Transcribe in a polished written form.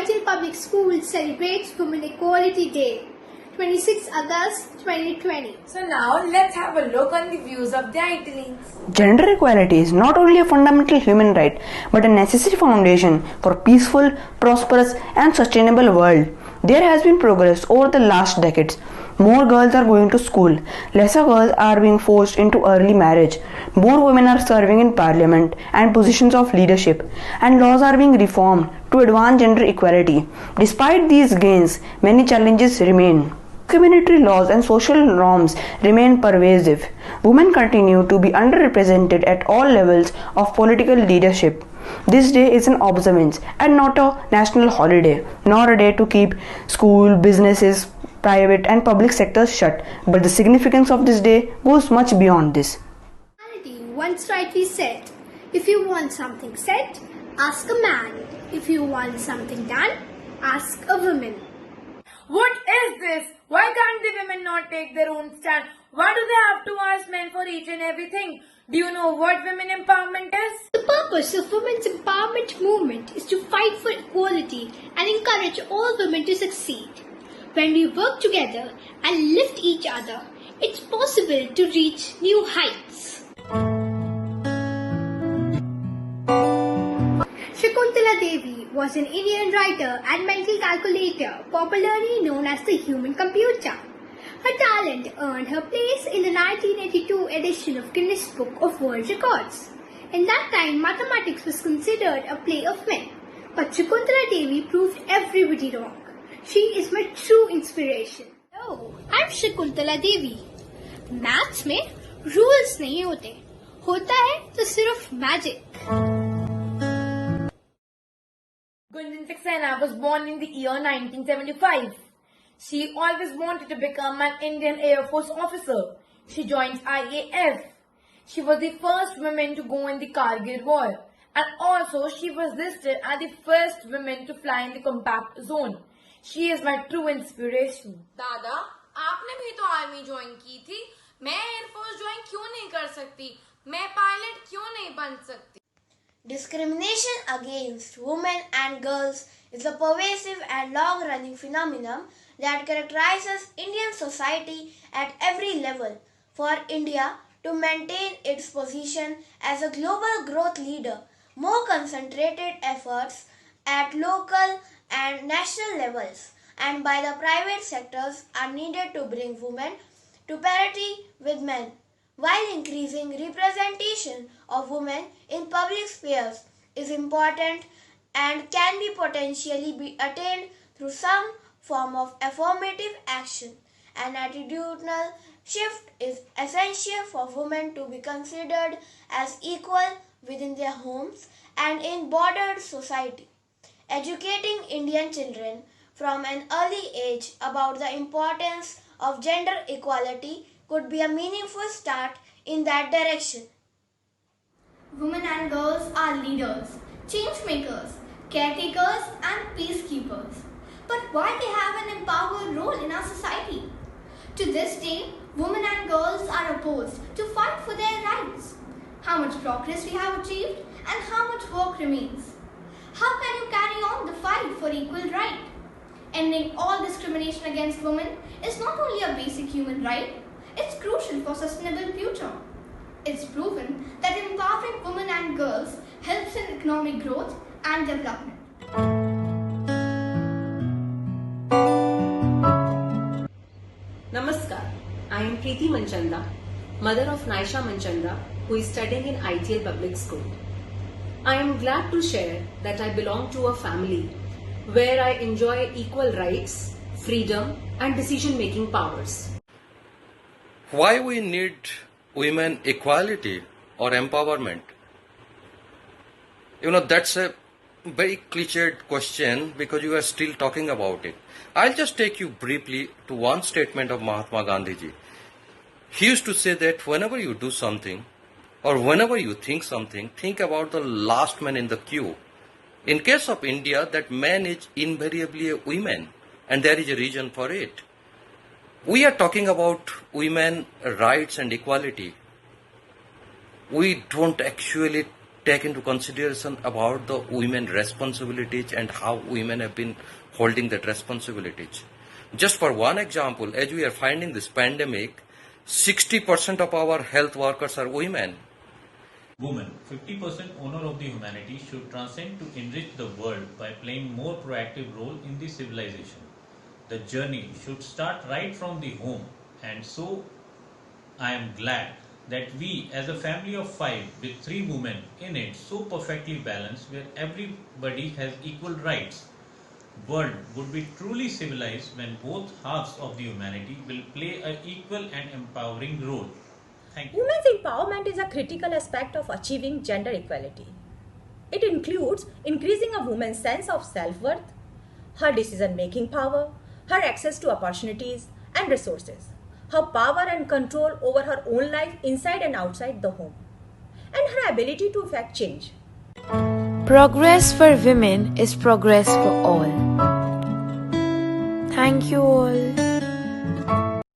ITL Public School celebrates Women Equality Day, 26 August 2020. So now let's have a look on the views of the ITLeens. Gender equality is not only a fundamental human right but a necessary foundation for a peaceful, prosperous and sustainable world. There has been progress over the last decades. More girls are going to school, lesser girls are being forced into early marriage, more women are serving in parliament and positions of leadership, and laws are being reformed to advance gender equality. Despite these gains, many challenges remain. Discriminatory laws and social norms remain pervasive. Women continue to be underrepresented at all levels of political leadership. This day is an observance and not a national holiday, nor a day to keep school, businesses, private and public sectors shut. But the significance of this day goes much beyond this. Once rightly said, if you want something said, ask a man. If you want something done, ask a woman. What is this? Why can't the women not take their own stand? Why do they have to ask men for each and everything? Do you know what women empowerment is? The purpose of women's empowerment movement is to fight for equality and encourage all women to succeed. When we work together and lift each other, it's possible to reach new heights. Shakuntala Devi was an Indian writer and mental calculator, popularly known as the human computer. Her talent earned her place in the 1982 edition of Guinness Book of World Records. In that time, mathematics was considered a play of men. But Shakuntala Devi proved everybody wrong. She is my true inspiration. Hello, I'm Shakuntala Devi. Maths में rules नहीं होते, होता है तो सिर्फ magic. Gunjan Saxena was born in the year 1975. She always wanted to become an Indian Air Force officer. She joined IAF. She was the first woman to go in the Kargil war, and also she was listed as the first woman to fly in the combat zone. She is my true inspiration. दादा, आपने भी तो army join की थी. मैं air force join क्यों नहीं कर सकती? मैं पायलट क्यों नहीं बन सकती? Discrimination against women and girls is a pervasive and long-running phenomenon that characterizes Indian society at every level. For India to maintain its position as a global growth leader, more concentrated efforts at local and national levels and by the private sectors are needed to bring women to parity with men, while increasing representation of women in public spheres is important and can be potentially be attained through some form of affirmative action. An attitudinal shift is essential for women to be considered as equal within their homes and in bordered society. Educating Indian children from an early age about the importance of gender equality could be a meaningful start in that direction. Women and girls are leaders, change makers, caretakers and peacekeepers. But why they have an empowered role in our society? To this day, women and girls are opposed to fight for their rights. How much progress we have achieved and how much work remains. How can you carry on the fight for equal right? Ending all discrimination against women is not only a basic human right, it's crucial for sustainable future. It's proven that empowering women and girls helps in economic growth and development. Namaskar, I am Preeti Manchanda, mother of Naisha Manchanda, who is studying in ITL Public School. I am glad to share that I belong to a family where I enjoy equal rights, freedom and decision-making powers. Why we need women equality or empowerment? That's a very cliched question because you are still talking about it. I'll just take you briefly to one statement of Mahatma Gandhi ji. He used to say that whenever you do something or whenever you think something, think about the last man in the queue. In case of India, that man is invariably a woman, and there is a reason for it. We are talking about women rights and equality. We don't actually take into consideration about the women responsibilities and how women have been holding that responsibilities. Just for one example, as we are finding this pandemic, 60% of our health workers are women. Women, 50% owner of the humanity, should transcend to enrich the world by playing more proactive role in the civilization. The journey should start right from the home, and so I am glad that we as a family of 5 with 3 women in it, so perfectly balanced, where everybody has equal rights. World would be truly civilized when both halves of the humanity will play an equal and empowering role. Thank you. Women's empowerment is a critical aspect of achieving gender equality. It includes increasing a woman's sense of self-worth, her decision-making power, her access to opportunities and resources, her power and control over her own life inside and outside the home, and her ability to effect change. Progress for women is progress for all. Thank you all.